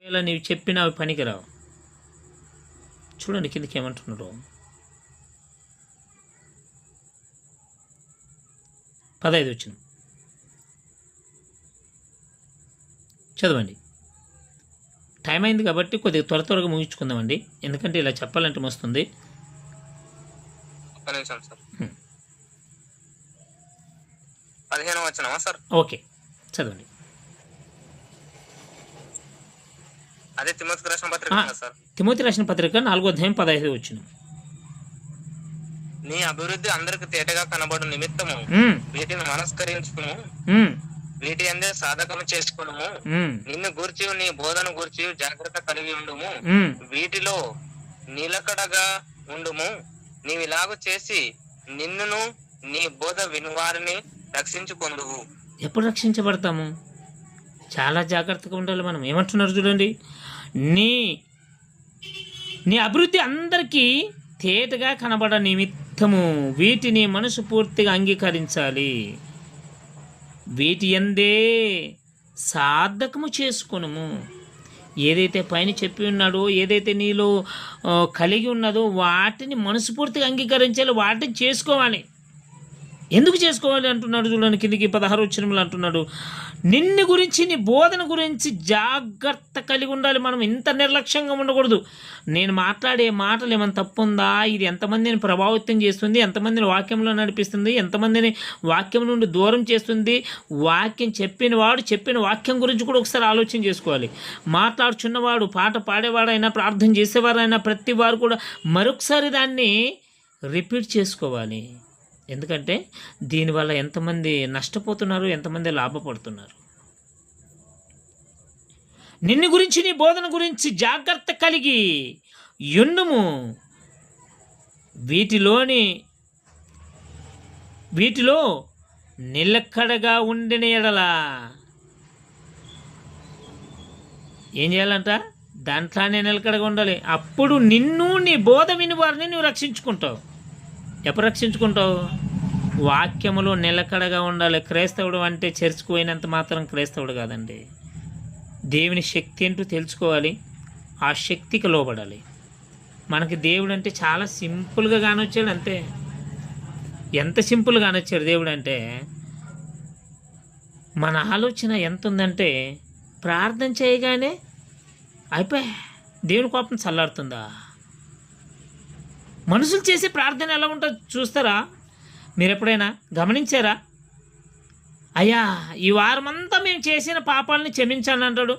ఒకవేళ నీవు చెప్పిన అవి పనికిరావు. చూడండి కిందకి ఏమంటున్నాడు. 15 వచ్చిన చదవండి. టైం అయింది కాబట్టి కొద్దిగా త్వరగా ముగించుకుందామండి, ఎందుకంటే ఇలా చెప్పాలంటే వస్తుంది. ఒక్క నిమిషం సార్. 15 వచ్చినామా సార్? ఓకే చదవండి. అదే తిమోతికి రాసిన పత్రిక సార్. తిమోతి రాసిన పత్రిక 4వ అధ్యాయం 15 వచ్చిన. నీ అభివృద్ధి అందరికి తేటగా కనబడు నిమిత్తము వీటిని మనస్కరించుకును, వీటి అందే సాధకము చేసుకును, నిన్ను గూర్చి నీ బోధన గూర్చి జాగ్రత్త కలిగి ఉండుము, వీటిలో నిలకడగా ఉండుము. నీవిలాగు చేసి నిన్నును నీ బోధ వినివారిని రక్షించుకొందువు. ఎప్పుడు రక్షించబడతాము? చాలా జాగ్రత్తగా ఉండాలి మనం. ఏమంటున్నారు చూడండి, నీ అభివృద్ధి అందరికీ తేటగా కనబడ నిమిత్తము వీటిని మనసు పూర్తిగా అంగీకరించాలి, వీటి యందే సాధకము చేసుకునుము. ఏదైతే పైన చెప్పి ఉన్నాడో, ఏదైతే నీలో కలిగి ఉన్నదో వాటిని మనస్ఫూర్తిగా అంగీకరించాలి, వాటిని చేసుకోవాలి. ఎందుకు చేసుకోవాలి అంటున్నాడు చూడండి కిందికి 16 వచనంలో అంటున్నాడు, నిన్ను గురించి నీ బోధన గురించి జాగ్రత్త కలిగి ఉండాలి. మనం ఇంత నిర్లక్ష్యంగా ఉండకూడదు. నేను మాట్లాడే మాటలు ఏమైనా తప్పు ఉందా, ఇది ఎంతమందిని ప్రభావితం చేస్తుంది, ఎంతమందిని వాక్యంలో నడిపిస్తుంది, ఎంతమందిని వాక్యం నుండి దూరం చేస్తుంది, వాక్యం చెప్పిన వాక్యం గురించి కూడా ఒకసారి ఆలోచన చేసుకోవాలి. మాట్లాడుచున్నవాడు, పాట పాడేవాడైనా, ప్రార్థన చేసేవారైనా ప్రతి వారు కూడా మరొకసారి దాన్ని రిపీట్ చేసుకోవాలి. ఎందుకంటే దీనివల్ల ఎంతమంది నష్టపోతున్నారు, ఎంతమంది లాభపడుతున్నారు. నిన్ను గురించి నీ బోధన గురించి జాగ్రత్త కలిగి యుండుము, వీటిలో నిలకడగా ఉండిన ఎడల ఏం చేయాలంట? దాంట్లోనే నిలకడగా ఉండాలి. అప్పుడు నిన్ను నీ బోధ విని వారిని నువ్వు రక్షించుకుంటావు. ఎప్పుడు రక్షించుకుంటావు? వాక్యములో నిలకడగా ఉండాలి. క్రైస్తవుడు అంటే చర్చికి పోయినంత మాత్రం క్రైస్తవుడు కాదండి. దేవుని శక్తి ఏంటో తెలుసుకోవాలి, ఆ శక్తికి లోబడాలి. మనకి దేవుడు అంటే చాలా సింపుల్గా కానొచ్చాడు అంతే. ఎంత సింపుల్గా కానొచ్చాడు దేవుడు అంటే, మన ఆలోచన ఎంత ఉందంటే ప్రార్థన చేయగానే అయిపోయి దేవుని కోపం చల్లారుతుందా? మనుషులు చేసే ప్రార్థన ఎలా ఉంటుందో చూస్తారా? మీరు ఎప్పుడైనా గమనించారా? అయ్యా ఈ వారమంతా మేము చేసిన పాపాలని క్షమించాను అంటాడు.